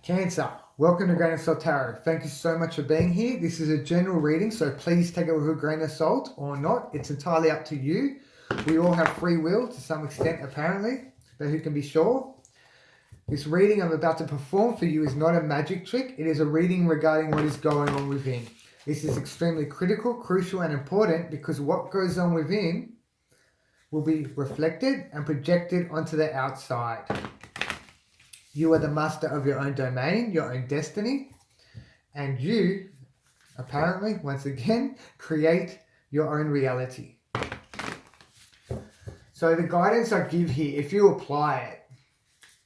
Cancer, welcome to Grain of Salt Tarot. Thank you so much for being here. This is a general reading, so please take it with a grain of salt or not. It's entirely up to you. We all have free will to some extent, apparently, but who can be sure? This reading I'm about to perform for you is not a magic trick. It is a reading regarding what is going on within. This is extremely critical, crucial, and important because what goes on within will be reflected and projected onto the outside. You are the master of your own domain, your own destiny, and you, apparently, once again, create your own reality. So the guidance I give here, if you apply it,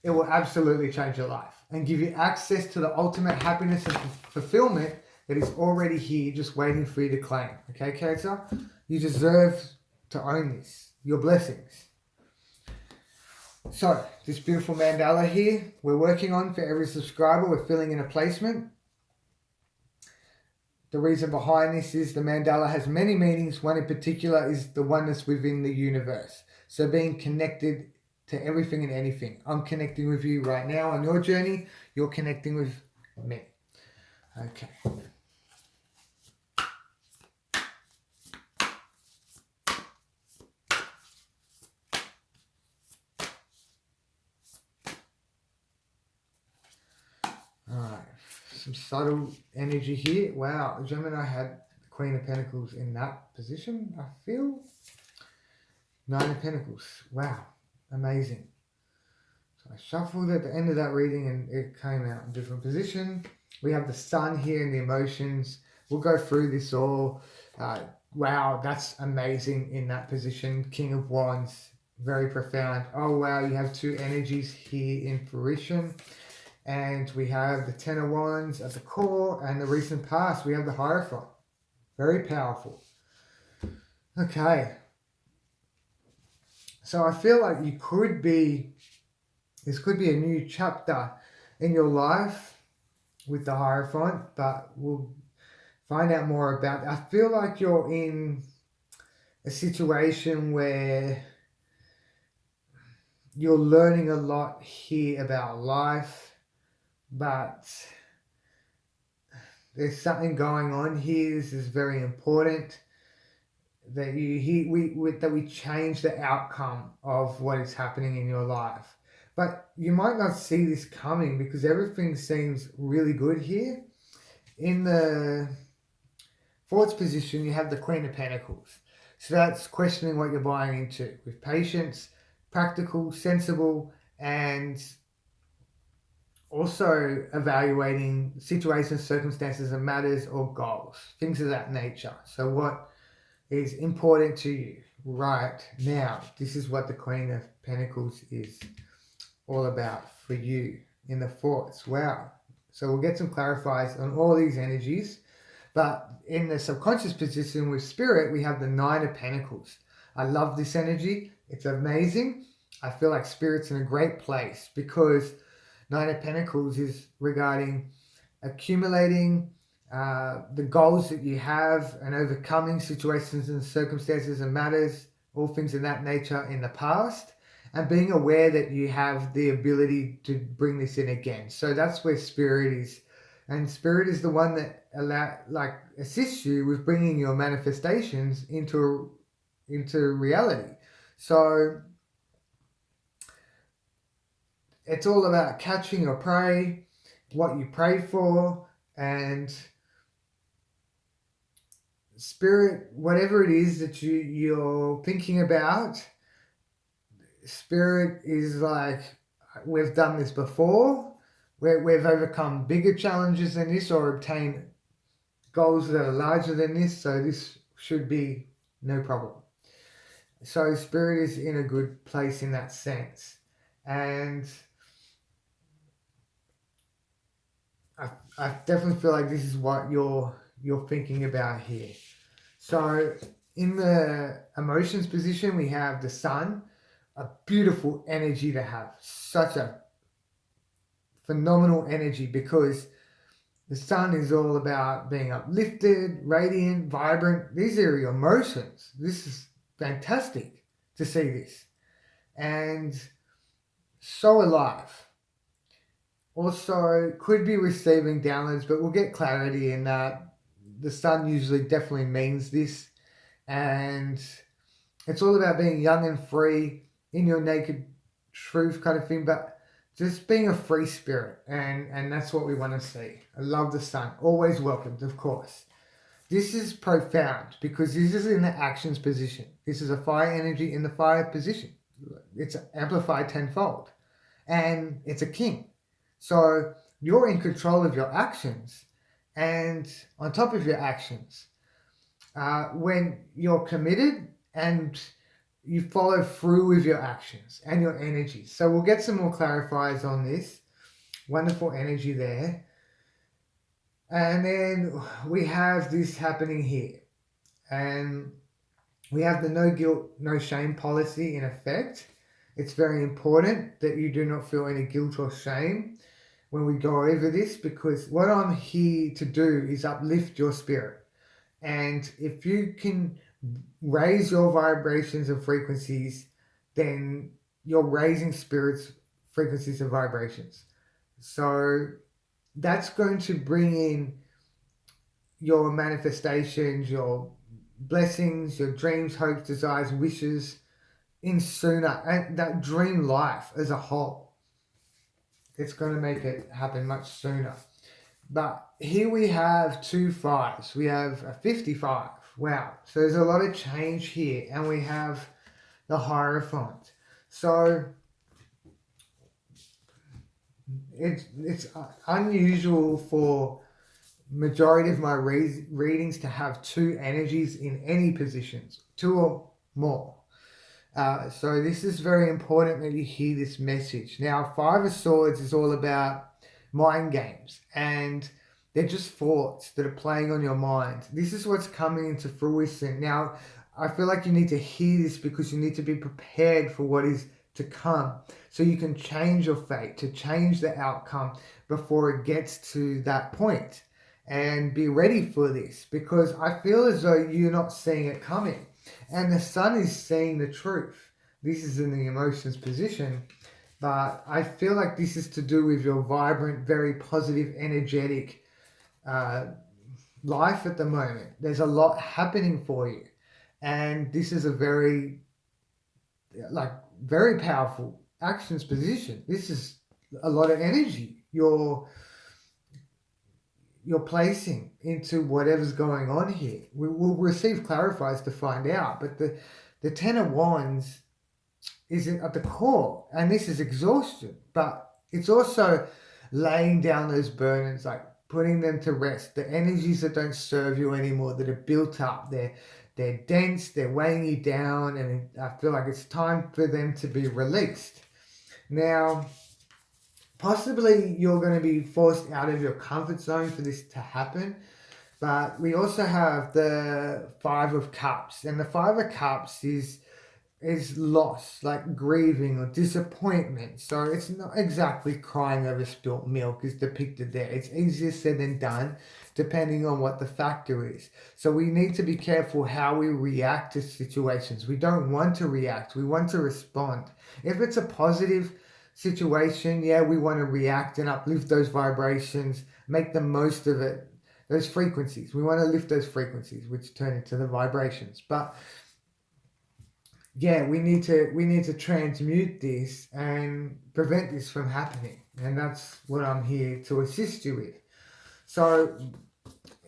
it will absolutely change your life and give you access to the ultimate happiness and fulfillment that is already here, just waiting for you to claim. Okay, Cancer? You deserve to own this, your blessings. So, this beautiful mandala here, we're working on for every subscriber. We're filling in a placement. The reason behind this is the mandala has many meanings. One in particular is the oneness within the universe. So being connected to everything and anything. I'm connecting with you right now on your journey. You're connecting with me. Okay. Alright, some subtle energy here. Wow, Gemini had the Queen of Pentacles in that position, I feel. Nine of Pentacles. Wow, amazing. So I shuffled at the end of that reading and it came out in a different position. We have the Sun here and the emotions. We'll go through this all. Wow, that's amazing in that position. King of Wands, very profound. Oh wow, you have two energies here in fruition. And we have the Ten of Wands at the core, and the recent past, we have the Hierophant. Very powerful. Okay. So I feel like this could be a new chapter in your life with the Hierophant, but we'll find out more about it. I feel like you're in a situation where you're learning a lot here about life, but there's something going on here. This is very important that we change the outcome of what is happening in your life. But you might not see this coming because everything seems really good here. In the fourth position, you have the Queen of Pentacles. So that's questioning what you're buying into with patience, practical, sensible, and also evaluating situations, circumstances, and matters or goals, things of that nature. So what is important to you right now? This is what the Queen of Pentacles is all about for you in the fourths. Wow. So we'll get some clarifiers on all these energies. But in the subconscious position with Spirit, we have the Nine of Pentacles. I love this energy. It's amazing. I feel like Spirit's in a great place because Nine of Pentacles is regarding accumulating the goals that you have and overcoming situations and circumstances and matters, all things of that nature in the past, and being aware that you have the ability to bring this in again. So that's where Spirit is. And Spirit is the one that assists you with bringing your manifestations into reality. So it's all about catching your prey, what you pray for, and Spirit, whatever it is that you're thinking about, Spirit is like, we've done this before, we've overcome bigger challenges than this or obtained goals that are larger than this, so this should be no problem. So Spirit is in a good place in that sense. And I definitely feel like this is what you're thinking about here. So in the emotions position, we have the Sun, a beautiful energy to have, such a phenomenal energy because the Sun is all about being uplifted, radiant, vibrant. These are your emotions. This is fantastic to see this. And so alive. also could be receiving downloads, but we'll get clarity in that. The sun usually definitely means this, and it's all about being young and free in your naked truth kind of thing, but just being a free spirit, and that's what we want to see. I love the sun, always welcomed, of course. This is profound because this is in the actions position. This is a fire energy in the fire position. It's amplified tenfold, and it's a king. So you're in control of your actions, and on top of your actions, when you're committed and you follow through with your actions and your energy. So we'll get some more clarifiers on this. Wonderful energy there. And then we have this happening here. And we have the no guilt, no shame policy in effect. It's very important that you do not feel any guilt or shame when we go over this, because what I'm here to do is uplift your spirit. And if you can raise your vibrations and frequencies, then you're raising spirits' frequencies and vibrations. So that's going to bring in your manifestations, your blessings, your dreams, hopes, desires, wishes in sooner. And that dream life as a whole, it's going to make it happen much sooner. But here we have 2 5s. We have a 55. Wow. So there's a lot of change here. And we have the Hierophant. So it's unusual for majority of my readings to have 2 energies in any positions, 2 or more. So this is very important that you hear this message. Now, 5 of Swords is all about mind games, and they're just thoughts that are playing on your mind. This is what's coming into fruition. Now, I feel like you need to hear this because you need to be prepared for what is to come, so you can change your fate, to change the outcome before it gets to that point, and be ready for this, because I feel as though you're not seeing it coming, and the sun is seeing the truth. This is in the emotions position, but I feel like this is to do with your vibrant, very positive, energetic life at the moment. There's a lot happening for you, and this is a very powerful actions position. This is a lot of energy you're placing into whatever's going on here. We will receive clarifiers to find out, but the 10 of Wands is at the core, and this is exhaustion, but it's also laying down those burdens, like putting them to rest, the energies that don't serve you anymore, that are built up. They're dense, they're weighing you down, and I feel like it's time for them to be released. Now, possibly you're going to be forced out of your comfort zone for this to happen, but we also have the 5 of Cups, and the 5 of Cups is loss, like grieving or disappointment. So it's not exactly crying over spilt milk is depicted there. It's easier said than done, depending on what the factor is. So we need to be careful how we react to situations. We don't want to react, we want to respond. If it's a positive situation, yeah, we want to react and uplift those vibrations, make the most of it, those frequencies. We want to lift those frequencies, which turn into the vibrations. But yeah, we need to transmute this and prevent this from happening, and that's what I'm here to assist you with. So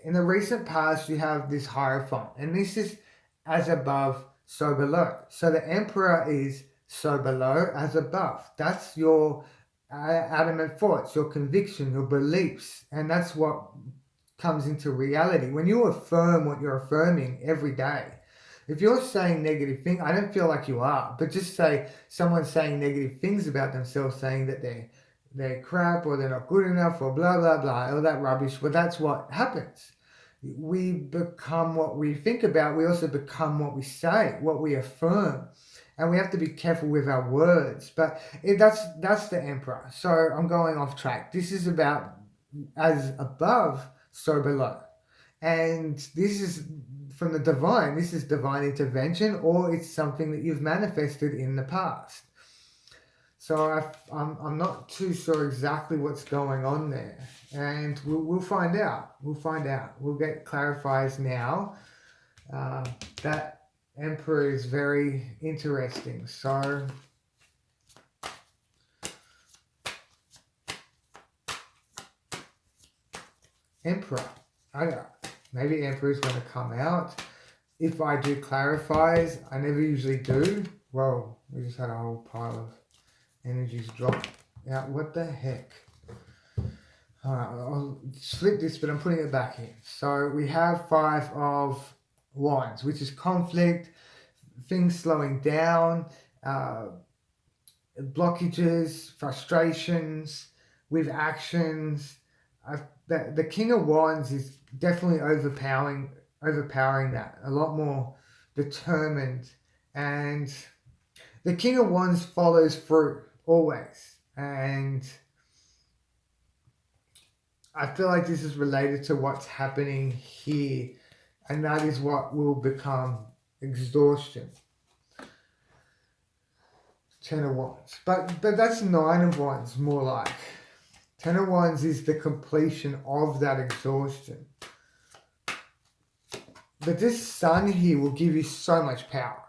in the recent past, you have this Hierophant, and this is as above, so below. So the Emperor is so below as above. That's your adamant thoughts, your conviction, your beliefs, and that's what comes into reality. When you affirm what you're affirming every day, if you're saying negative things, I don't feel like you are, but just say someone's saying negative things about themselves, saying that they're crap or they're not good enough or blah, blah, blah, all that rubbish. Well, that's what happens. We become what we think about. We also become what we say, what we affirm. And we have to be careful with our words. But that's the Emperor. So I'm going off track. This is about as above, so below. And this is from the divine. This is divine intervention, or it's something that you've manifested in the past. So I'm not too sure exactly what's going on there, and we'll find out. We'll find out. We'll get clarifiers now. That Emperor is very interesting. So Emperor. Maybe Emperor is going to come out. If I do clarifies, I never usually do. Whoa, we just had a whole pile of energies drop out. What the heck? Alright, I'll flip this, but I'm putting it back in. So we have 5 of Wands, which is conflict, things slowing down, blockages, frustrations with actions. The King of Wands is definitely overpowering that. A lot more determined, and the King of Wands follows through always, and I feel like this is related to what's happening here, and that is what will become exhaustion. 10 of Wands, but that's 9 of Wands more like. 10 of Wands is the completion of that exhaustion. But this Sun here will give you so much power.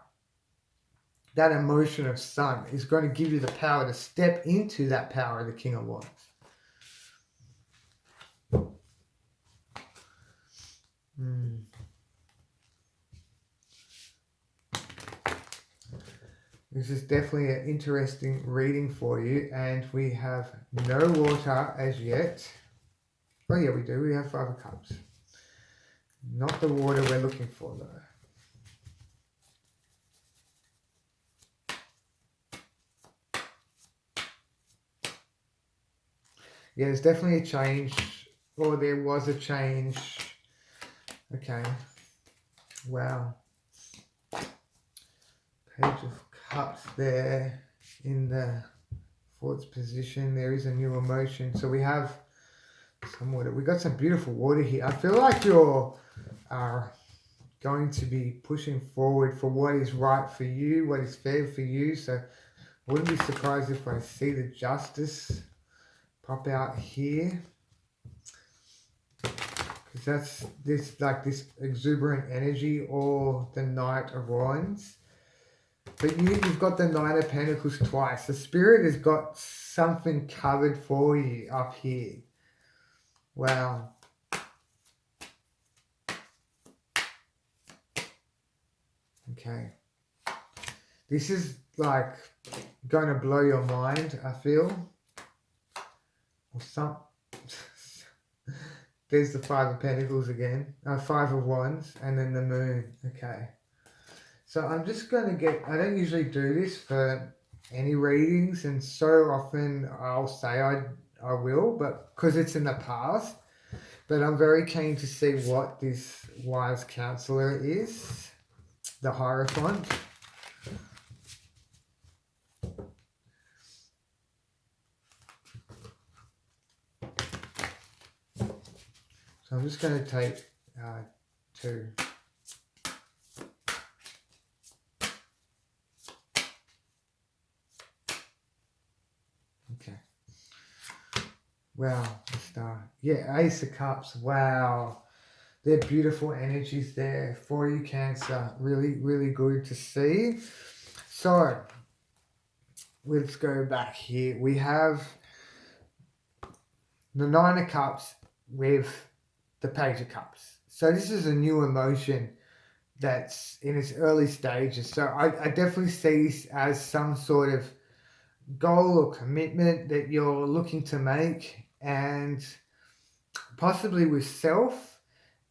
That emotion of Sun is going to give you the power to step into that power of the King of Wands. This is definitely an interesting reading for you, and we have no water as yet. Oh yeah, we do. We have 5 of Cups. Not the water we're looking for though. Yeah, there's definitely a change, or there was a change. Okay. Wow. Page of Cups there in the 4th position. There is a new emotion. So we have some water. We got some beautiful water here. I feel like you're going to be pushing forward for what is right for you, what is fair for you. So I wouldn't be surprised if I see the Justice pop out here, because that's this exuberant energy, or the Knight of Wands. But you've got the 9 of Pentacles twice. The Spirit has got something covered for you up here. Wow. Okay. This is like going to blow your mind, I feel. Or there's the 5 of Pentacles again. 5 of Wands, and then the Moon. Okay. So I'm just going to get, I don't usually do this for any readings, and so often I'll say I will, but because it's in the past. But I'm very keen to see what this wise counselor is. The Hierophant. So I'm just going to take 2. Okay. Wow, the Star. Yeah, Ace of Cups. Wow. They're beautiful energies there for you, Cancer. Really, really good to see. So, let's go back here. We have the 9 of Cups with the Page of Cups. So this is a new emotion that's in its early stages. So I definitely see this as some sort of goal or commitment that you're looking to make, and possibly with self,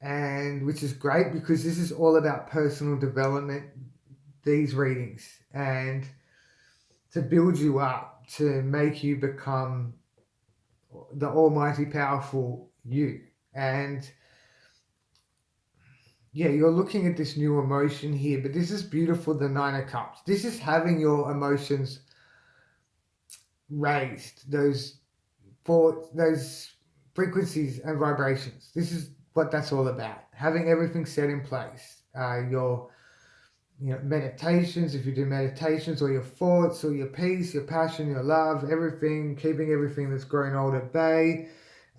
and which is great because this is all about personal development, these readings, and to build you up, to make you become the almighty powerful you. And yeah, you're looking at this new emotion here, but this is beautiful, the 9 of Cups. This is having your emotions raised, those frequencies and vibrations. This is what that's all about. Having everything set in place. Your meditations, if you do meditations, or your thoughts, or your peace, your passion, your love, everything, keeping everything that's growing old at bay,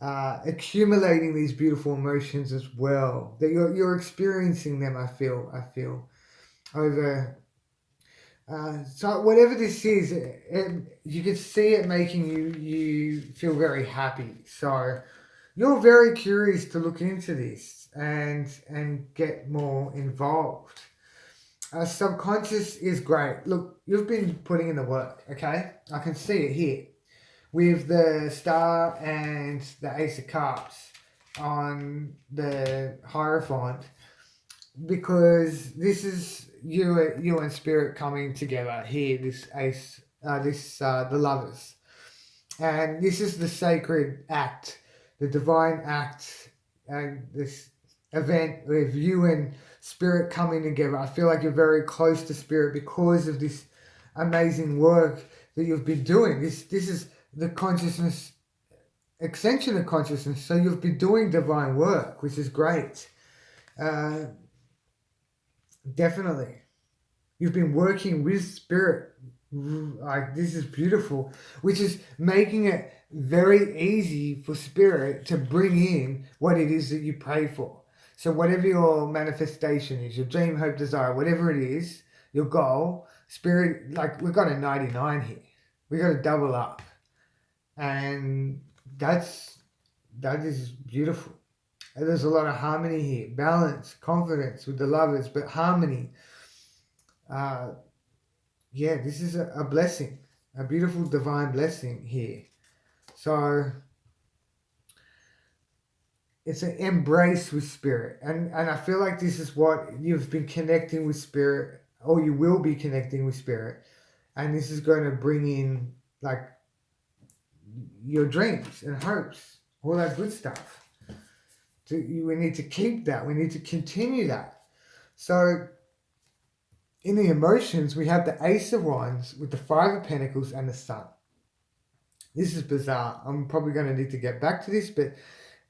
accumulating these beautiful emotions as well, that you're experiencing them. I feel over. So whatever this is, you can see it making you feel very happy. So you're very curious to look into this and get more involved. Subconscious is great. Look, you've been putting in the work, okay? I can see it here with the Star and the Ace of Cups on the Hierophant, because this is you and Spirit coming together here. This Ace, the Lovers, and this is the sacred act, the divine act, and this event with you and Spirit coming together. I feel like you're very close to Spirit because of this amazing work that you've been doing. This is the consciousness, extension of consciousness. So you've been doing divine work, which is great. Definitely. You've been working with Spirit. Like, this is beautiful, which is making it very easy for Spirit to bring in what it is that you pray for. So whatever your manifestation is, your dream, hope, desire, whatever it is, your goal, Spirit, like, we've got a 99 here. We got to double up. And that is beautiful. And there's a lot of harmony here, balance, confidence with the Lovers, but harmony. Yeah, this is a blessing, a beautiful divine blessing here. So it's an embrace with Spirit. And I feel like this is what you've been connecting with Spirit, or you will be connecting with Spirit. And this is going to bring in, like, your dreams and hopes, all that good stuff. We need to keep that. We need to continue that. So in the emotions, we have the Ace of Wands with the Five of Pentacles and the Sun. This is bizarre. I'm probably going to need to get back to this, but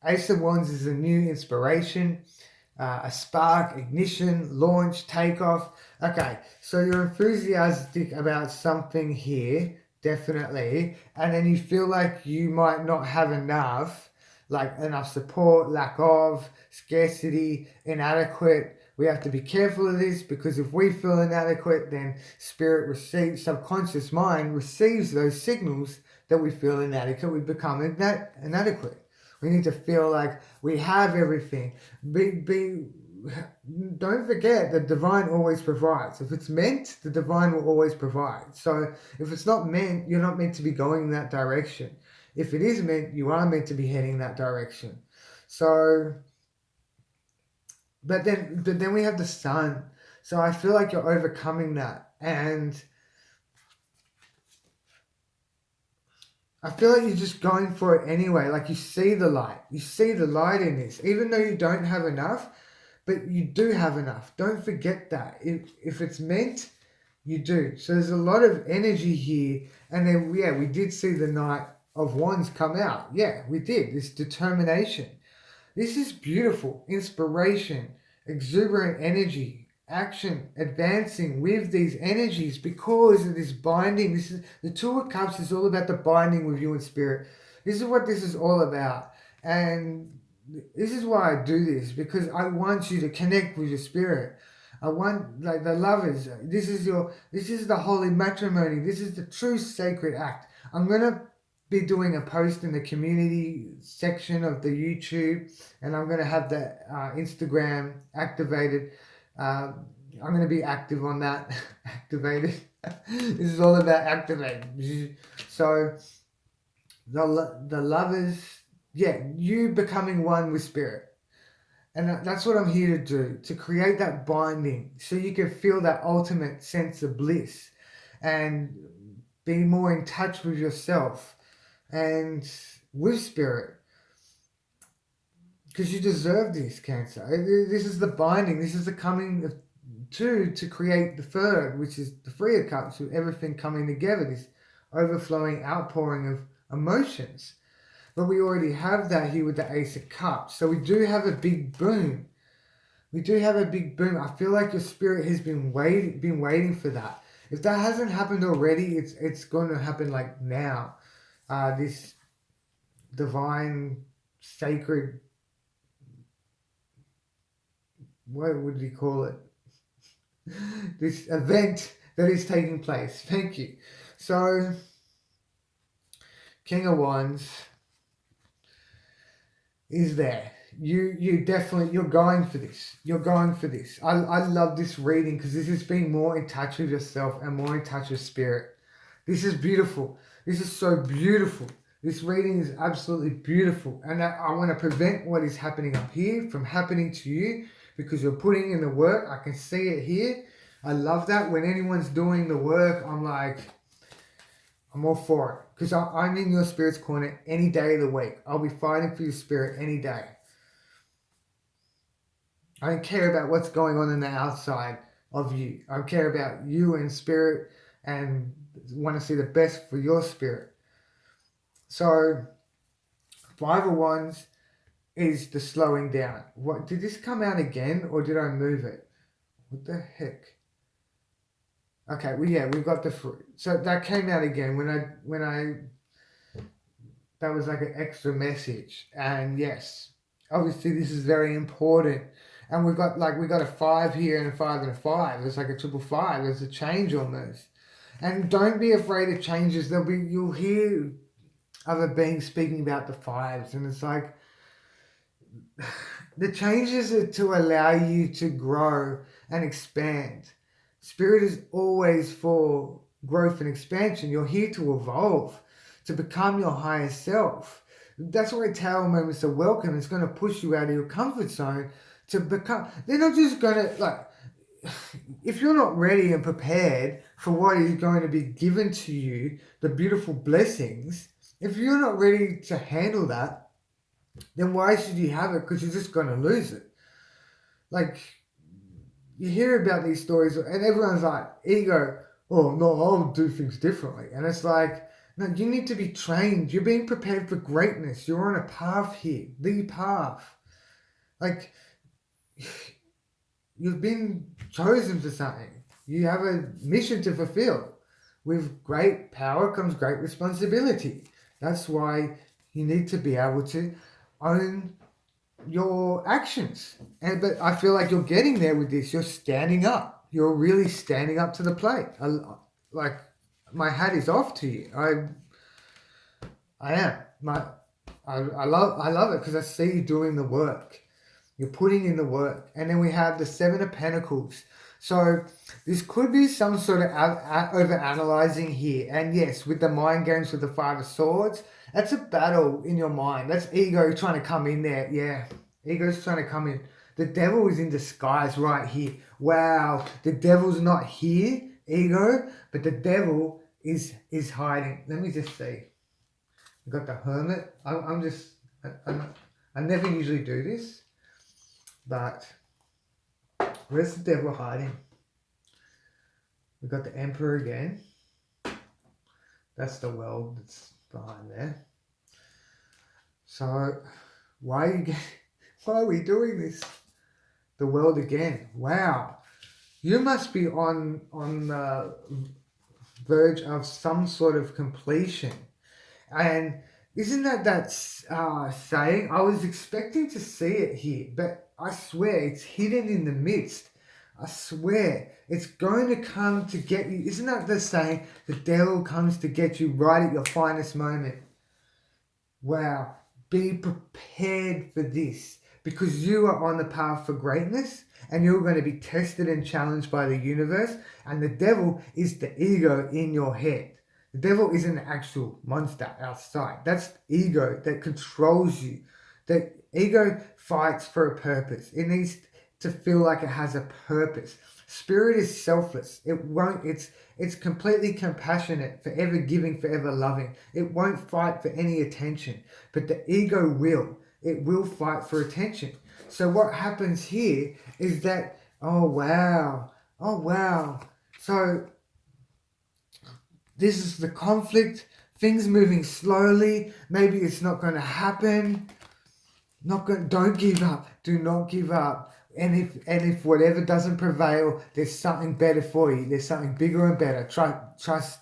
Ace of Wands is a new inspiration, a spark, ignition, launch, takeoff. Okay, so you're enthusiastic about something here, definitely, and then you feel like you might not have enough, like enough support, lack of, scarcity, inadequate. We have to be careful of this, because if we feel inadequate, then Spirit receives, subconscious mind receives those signals that we feel inadequate. We become inadequate. We need to feel like we have everything. Don't forget that divine always provides. If it's meant, the divine will always provide. So if it's not meant, you're not meant to be going in that direction. If it is meant, you are meant to be heading that direction. So, but then we have the Sun. So I feel like you're overcoming that. And I feel like you're just going for it anyway. Like, you see the light. You see the light in this. Even though you don't have enough, but you do have enough. Don't forget that. If it's meant, you do. So there's a lot of energy here. And then, yeah, we did see the Knight of Wands come out. Yeah, we did. This determination. This is beautiful. Inspiration, exuberant energy, action, advancing with these energies because of this binding. This is the Two of Cups is all about the binding with you and Spirit. This is what this is all about. And this is why I do this, because I want you to connect with your Spirit. I want, like, the Lovers. This is the holy matrimony. This is the true sacred act. I'm going to be doing a post in the community section of the YouTube, and I'm going to have the Instagram activated. I'm going to be active on that. Activated. This is all about activating. So the Lovers, yeah, you becoming one with Spirit. And that's what I'm here to do, to create that binding so you can feel that ultimate sense of bliss and be more in touch with yourself and with Spirit. Because you deserve this, Cancer. This is the binding. This is the coming of two to create the third, which is the Three of Cups, with everything coming together, this overflowing outpouring of emotions. But we already have that here with the Ace of Cups. So we do have a big boom. We do have a big boom. I feel like your spirit has been waiting for that. If that hasn't happened already, it's going to happen like now. This divine, sacred, what would you call it? This event that is taking place. Thank you. So, King of Wands is there. You definitely, you're going for this. You're going for this. I love this reading because this is being more in touch with yourself and more in touch with spirit. This is beautiful. This is so beautiful. This reading is absolutely beautiful. And I want to prevent what is happening up here from happening to you because you're putting in the work. I can see it here. I love that. When anyone's doing the work, I'm like, I'm all for it. Because I'm in your spirit's corner any day of the week. I'll be fighting for your spirit any day. I don't care about what's going on in the outside of you. I care about you and spirit and want to see the best for your spirit. So, 5 of Wands is the slowing down. What, did this come out again or did I move it? What the heck? Okay, well, yeah, we've got the fruit. So that came out again when I that was like an extra message. And yes, obviously this is very important. And we got a 5 here and a 5 and a 5. It's like a triple 5. There's a change almost. And don't be afraid of changes. You'll hear other beings speaking about the 5s, and it's like the changes are to allow you to grow and expand. Spirit is always for growth and expansion. You're here to evolve, to become your higher self. That's why tower moments are welcome. It's going to push you out of your comfort zone to become. They're not just going to, like, if you're not ready and prepared for what is going to be given to you, the beautiful blessings, if you're not ready to handle that, then why should you have it? Because you're just going to lose it. Like, you hear about these stories and everyone's like, ego, oh no, I'll do things differently. And it's like, no, you need to be trained. You're being prepared for greatness. You're on a path here, the path. Like, you've been chosen for something. You have a mission to fulfill. With great power comes great responsibility. That's why you need to be able to own your actions. But I feel like you're getting there with this. You're standing up. You're really standing up to the plate. Like, my hat is off to you. I am. I love it because I see you doing the work. You're putting in the work. And then we have the 7 of Pentacles. So this could be some sort of over-analyzing here. And yes, with the mind games with the 5 of Swords, that's a battle in your mind. That's ego trying to come in there. Yeah, ego's trying to come in. The devil is in disguise right here. Wow, the devil's not here, ego, but the devil is hiding. Let me just see. We've got the Hermit. I never usually do this, but where's the devil hiding? We've got the Emperor again. That's the world that's behind there. So why are we doing this? The world again. Wow. You must be on the verge of some sort of completion. And isn't that saying? I was expecting to see it here, but I swear it's hidden in the midst. I swear it's going to come to get you. Isn't that the saying? The devil comes to get you right at your finest moment. Wow. Be prepared for this because you are on the path for greatness and you're going to be tested and challenged by the universe, and the devil is the ego in your head. The devil isn't an actual monster outside. That's ego that controls you. The ego fights for a purpose. It needs to feel like it has a purpose. Spirit is selfless. It's completely compassionate, forever giving, forever loving. It won't fight for any attention, but the ego will. It will fight for attention. So what happens here is that, oh wow. So this is the conflict, things moving slowly. Maybe it's not going to happen. Don't give up. Do not give up. if whatever doesn't prevail, there's something better for you. There's something bigger and better. Trust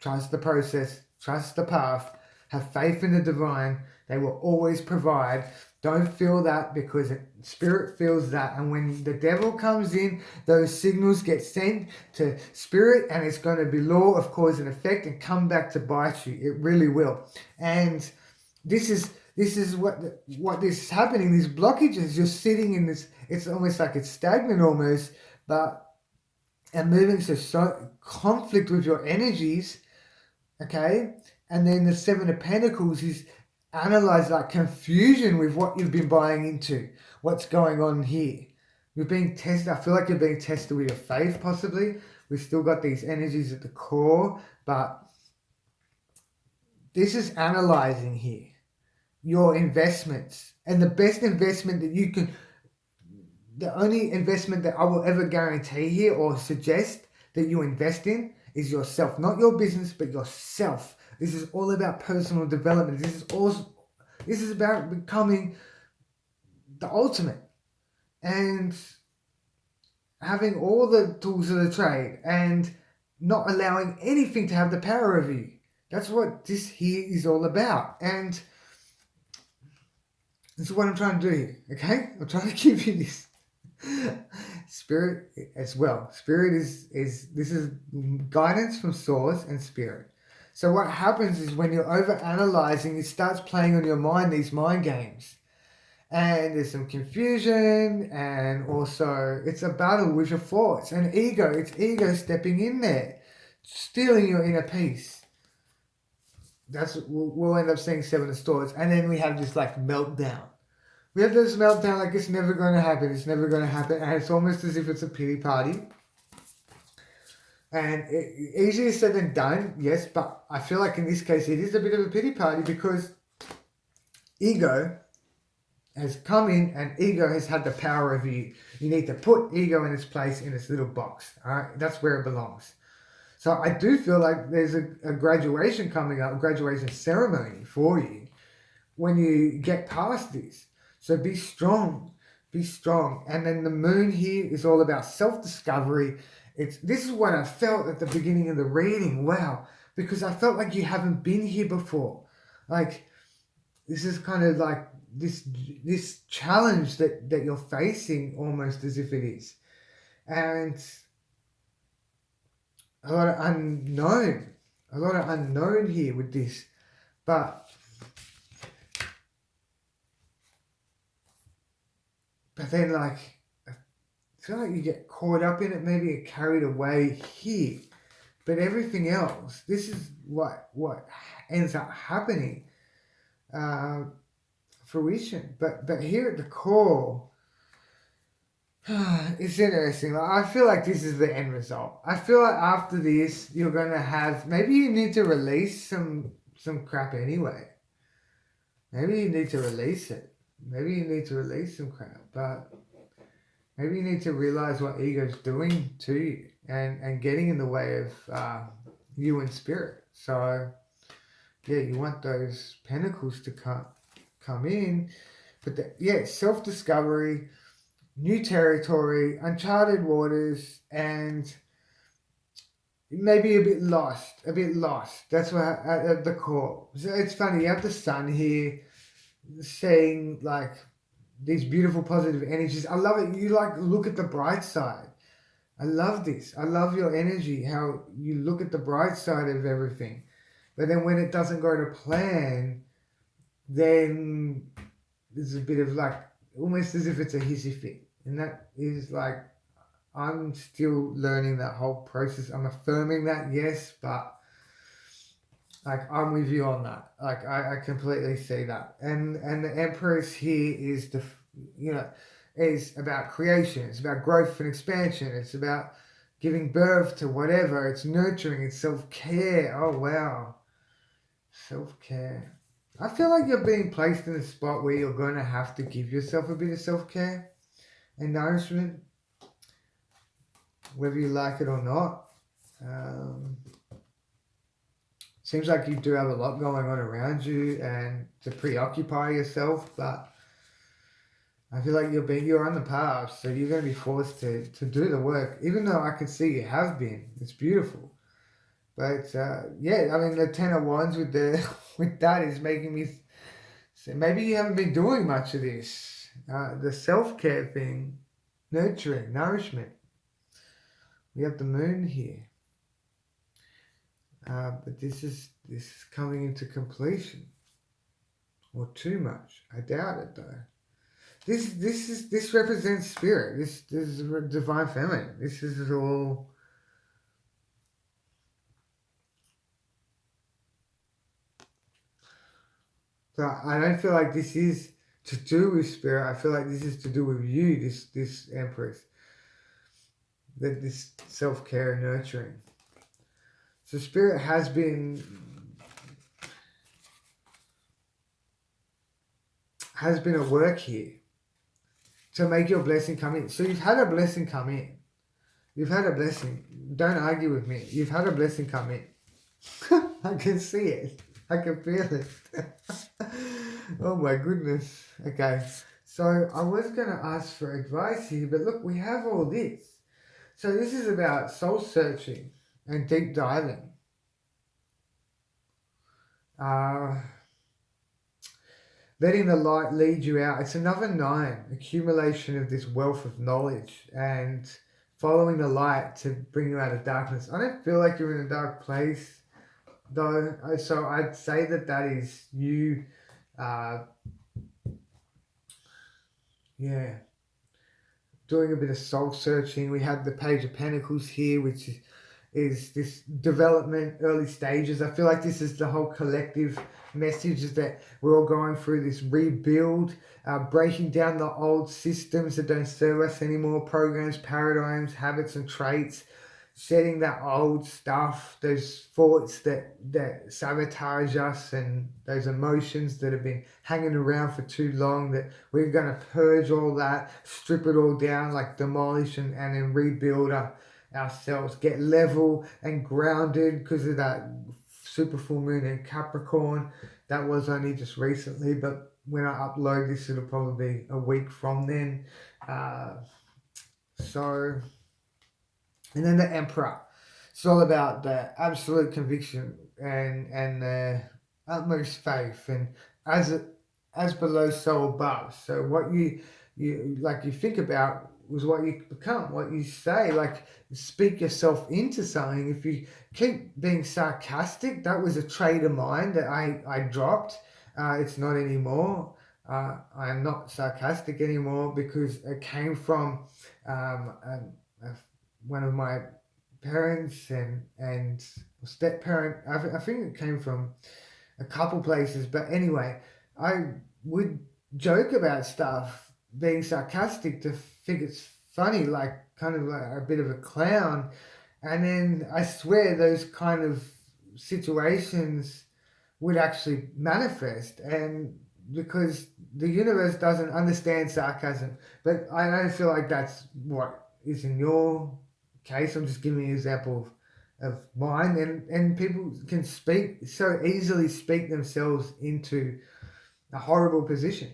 the process. Trust the path. Have faith in the divine. They will always provide. Don't feel that, because spirit feels that. And when the devil comes in, those signals get sent to spirit, and it's going to be law of cause and effect and come back to bite you. It really will. And this is what is happening. These blockages, you're sitting in this, it's almost like it's stagnant almost, and moving so conflict with your energies, okay? And then the Seven of Pentacles is analyze like confusion with what you've been buying into, what's going on here. You're being tested. I feel like you're being tested with your faith, possibly. We've still got these energies at the core, but this is analyzing here your investments. And the best investment that you can, the only investment that I will ever guarantee here or suggest that you invest in is yourself. Not your business, but yourself. This is all about personal development. This is about becoming the ultimate and having all the tools of the trade and not allowing anything to have the power over you. That's what this here is all about. And this is what I'm trying to do here, okay? I'm trying to give you this. Spirit as well. Spirit is this is guidance from source and spirit. So what happens is when you're over analyzing, it starts playing on your mind, these mind games. And there's some confusion, and also it's a battle with your thoughts and ego. It's ego stepping in there, stealing your inner peace. That's we'll end up seeing Seven of Swords. And then we have this like meltdown. We have this meltdown like it's never going to happen. It's never going to happen. And it's almost as if it's a pity party. And easier said than done, yes, but I feel like in this case it is a bit of a pity party because ego has come in and ego has had the power over you. You need to put ego in its place in its little box. All right, that's where it belongs. So I do feel like there's a graduation coming up, a graduation ceremony for you when you get past this. So be strong, be strong. And then the moon here is all about self-discovery. This is what I felt at the beginning of the reading. Wow. Because I felt like you haven't been here before. Like, this is kind of like this challenge that you're facing almost as if it is. And a lot of unknown here with this. But then like, I feel like you get caught up in it, maybe get carried away here. But everything else, this is what ends up happening, fruition. But here at the core, it's interesting. Like, I feel like this is the end result. I feel like after this, you're going to have, maybe you need to release some crap anyway. Maybe you need to release it. Maybe you need to release some crap, but maybe you need to realize what ego's doing to you and getting in the way of you and spirit. So, yeah, you want those pentacles to come in. But, self-discovery, new territory, uncharted waters, and maybe a bit lost. That's what at the core. So it's funny, you have the sun here saying, like, these beautiful positive energies. I love it. You like look at the bright side. I love this. I love your energy, how you look at the bright side of everything. But then when it doesn't go to plan, then there's a bit of like, almost as if it's a hissy fit. And that is like, I'm still learning that whole process. I'm affirming that, yes, but like, I'm with you on that. Like, I completely see that. And the Empress here is is about creation. It's about growth and expansion. It's about giving birth to whatever. It's nurturing. It's self-care. Oh, wow. Self-care. I feel like you're being placed in a spot where you're going to have to give yourself a bit of self-care and nourishment, whether you like it or not. Seems like you do have a lot going on around you and to preoccupy yourself, but I feel like you're on the path, so you're going to be forced to do the work, even though I can see you have been. It's beautiful. But yeah, I mean, the Ten of Wands with the with that is making me say maybe you haven't been doing much of this. The self-care thing, nurturing, nourishment. We have the moon here. But this is coming into completion. Or too much. I doubt it though. This represents spirit. This is divine feminine. This is all. So I don't feel like this is to do with spirit. I feel like this is to do with you. This Empress. That this self-care and nurturing. So spirit has been at work here to make your blessing come in. So you've had a blessing come in. You've had a blessing. Don't argue with me. You've had a blessing come in. I can see it. I can feel it. Oh my goodness. Okay. So I was going to ask for advice here, but look, we have all this. So this is about soul searching and deep diving. Letting the light lead you out. It's another 9. Accumulation of this wealth of knowledge and following the light to bring you out of darkness. I don't feel like you're in a dark place, though. So I'd say that is you, yeah, doing a bit of soul searching. We have the Page of Pentacles here, which is this development, early stages. I feel like this is the whole collective message, is that we're all going through this rebuild, breaking down the old systems that don't serve us anymore, programs, paradigms, habits and traits, shedding that old stuff, those thoughts that sabotage us, and those emotions that have been hanging around for too long, that we're going to purge all that, strip it all down, like demolish and then rebuild ourselves, get level and grounded because of that super full moon in Capricorn. That was only just recently, but when I upload this, it'll probably be a week from then. And then the Emperor. It's all about the absolute conviction and the utmost faith, and as below, so above. So what you think about was what you become, what you say. Like, speak yourself into something. If you keep being sarcastic, that was a trait of mine that I dropped. It's not anymore. I am not sarcastic anymore because it came from one of my parents and step parent. I think it came from a couple places, but anyway, I would joke about stuff, being sarcastic to think it's funny, like kind of like a bit of a clown. And then I swear those kind of situations would actually manifest, and because the universe doesn't understand sarcasm. But I don't feel like that's what is in your case. I'm just giving you an example of mine, and people can so easily speak themselves into a horrible position.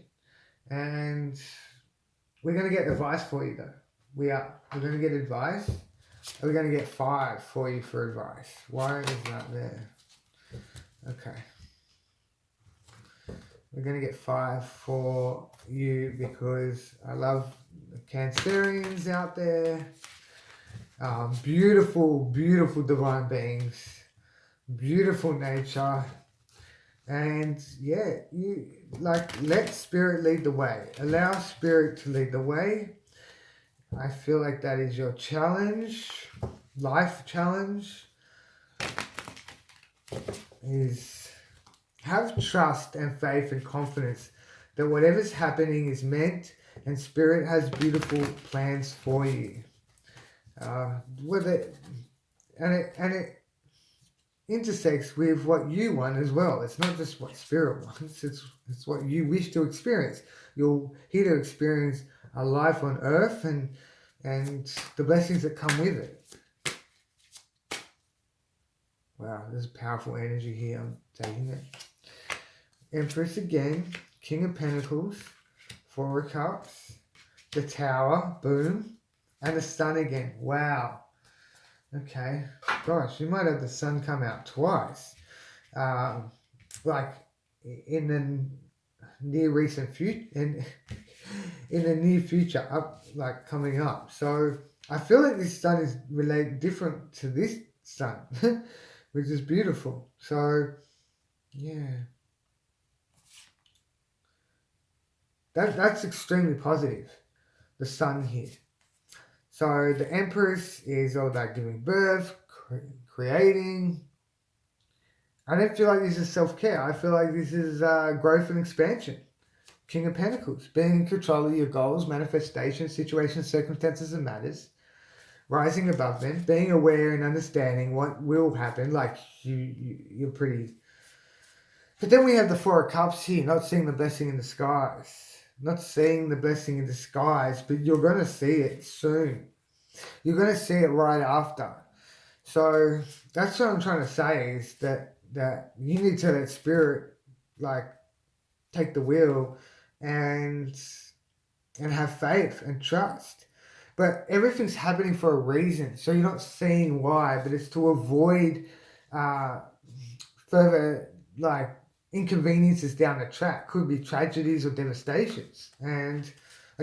And we're going to get advice for you, though. We're going to get advice. We're going to get 5 for you for advice. Why is that there? Okay. We're going to get 5 for you because I love the Cancerians out there. Beautiful, beautiful divine beings. Beautiful nature. And yeah, you let spirit lead the way. Allow spirit to lead the way. I feel like that is your challenge, life challenge, is have trust and faith and confidence that whatever's happening is meant, and spirit has beautiful plans for you. It intersects with what you want as well. It's not just what spirit wants, it's what you wish to experience. You're here to experience a life on earth and the blessings that come with it. Wow, there's powerful energy here. I'm taking it. Empress again, King of Pentacles, Four of Cups, the Tower, boom, and the Sun again. Wow. Okay. Gosh, you might have the Sun come out twice. Like in the near recent future, in the near future, coming up. So I feel like this Sun is related different to this Sun, which is beautiful. So yeah, that's extremely positive. The Sun here. So the Empress is all about giving birth, creating. I don't feel like this is self-care. I feel like this is growth and expansion. King of Pentacles, being in control of your goals, manifestations, situations, circumstances, and matters. Rising above them, being aware and understanding what will happen. Like you're pretty. But then we have the Four of Cups here, not seeing the blessing in disguise. Not seeing the blessing in disguise, but you're going to see it soon. You're going to see it right after. So that's what I'm trying to say is that you need to let spirit take the wheel and have faith and trust. But everything's happening for a reason. So you're not seeing why, but it's to avoid further inconveniences down the track. Could be tragedies or devastations. And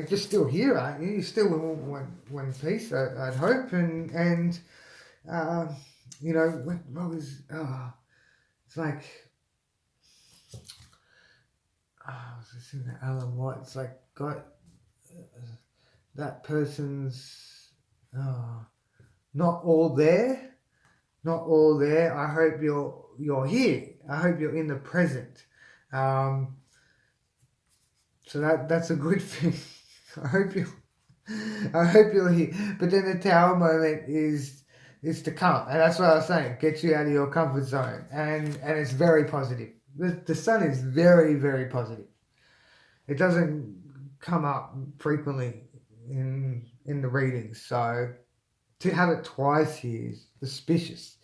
you're still here, aren't you? You still want peace, I'd hope. And what was it's like I was listening to Alan Watt. It's like got that person's not all there. I hope you're here. I hope you're in the present. So that's a good thing. I hope you're here. But then the Tower moment is to come, and that's what I was saying. Get you out of your comfort zone, and it's very positive. The Sun is very, very positive. It doesn't come up frequently in the readings, so to have it twice here is suspicious.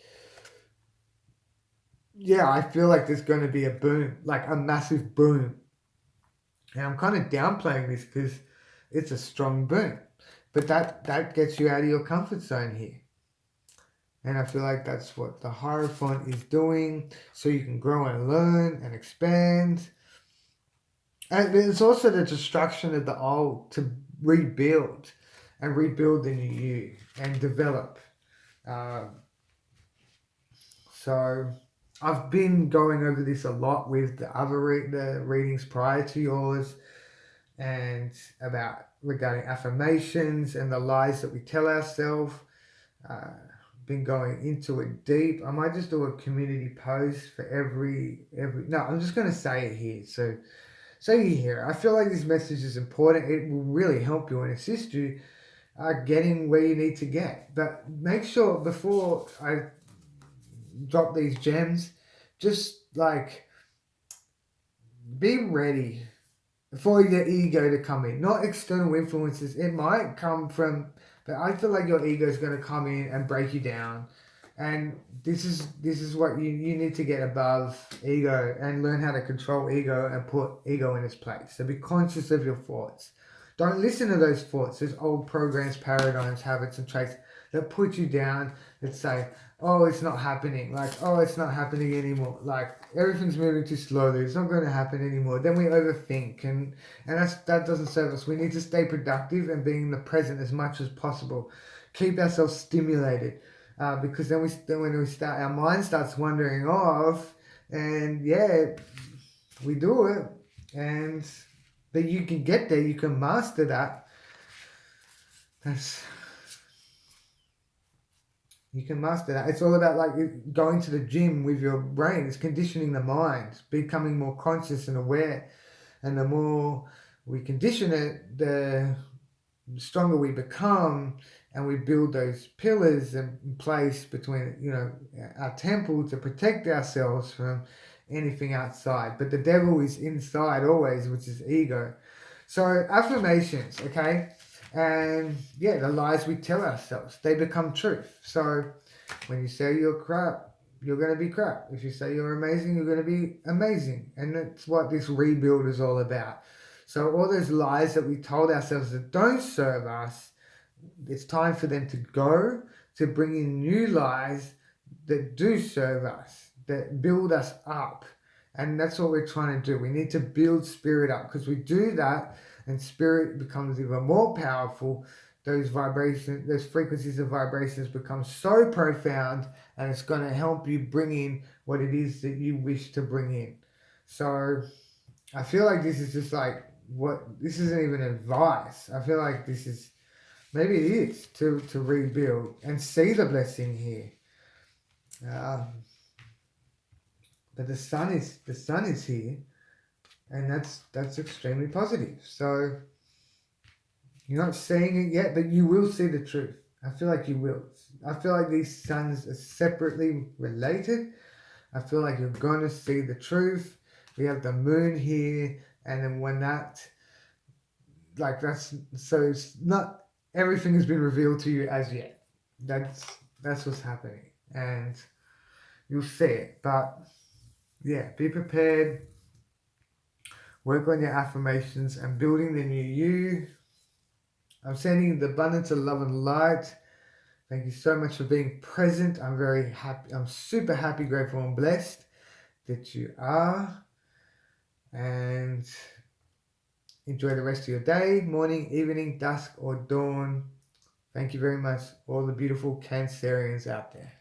Yeah, I feel like there's going to be a boom, like a massive boom. And I'm kind of downplaying this because it's a strong boom. But that gets you out of your comfort zone here. And I feel like that's what the Hierophant is doing, so you can grow and learn and expand. And it's also the destruction of the old to rebuild and rebuild the new you and develop. So I've been going over this a lot with the other the readings prior to yours, and regarding affirmations and the lies that we tell ourselves. Been going into it deep. I might just do a community post for every. No, I'm just going to say it here. So you hear it. I feel like this message is important. It will really help you and assist you getting where you need to get. But make sure before I drop these gems, just be ready for your ego to come in. Not external influences. It might come from, but I feel like your ego is going to come in and break you down. And this is what you need to get above ego and learn how to control ego and put ego in its place. So be conscious of your thoughts. Don't listen to those thoughts, those old programs, paradigms, habits, and traits that put you down, that say, oh, it's not happening. Oh, it's not happening anymore. Everything's moving too slowly. It's not going to happen anymore. Then we overthink, and that doesn't serve us. We need to stay productive and being in the present as much as possible. Keep ourselves stimulated, because then when we start, our mind starts wandering off, and yeah, we do it, but you can get there. You can master that. You can master that. It's all about going to the gym with your brain. It's conditioning the mind, becoming more conscious and aware. And the more we condition it, the stronger we become, and we build those pillars in place between, our temple to protect ourselves from anything outside. But the devil is inside always, which is ego. So affirmations, okay? And yeah, the lies we tell ourselves, they become truth. So when you say you're crap, you're going to be crap. If you say you're amazing, you're going to be amazing. And that's what this rebuild is all about. So all those lies that we told ourselves that don't serve us, it's time for them to go, to bring in new lies that do serve us, that build us up. And that's what we're trying to do. We need to build spirit up, because we do that and spirit becomes even more powerful. Those vibrations, those frequencies of vibrations become so profound, and it's going to help you bring in what it is that you wish to bring in. So I feel like this is just like, this isn't even advice. I feel like this is, maybe it is to rebuild and see the blessing here. But the sun is here, and that's extremely positive. So you're not seeing it yet, but you will see the truth. I feel like you will. I feel like these suns are separately related. I feel like you're going to see the truth. We have the moon here, and then when so it's not everything has been revealed to you as yet. That's what's happening, and you'll see it. But yeah, be prepared. Work on your affirmations and building the new you. I'm sending the abundance of love and light. Thank you so much for being present. I'm very happy. I'm super happy, grateful, and blessed that you are. And enjoy the rest of your day, morning, evening, dusk, or dawn. Thank you very much, all the beautiful Cancerians out there.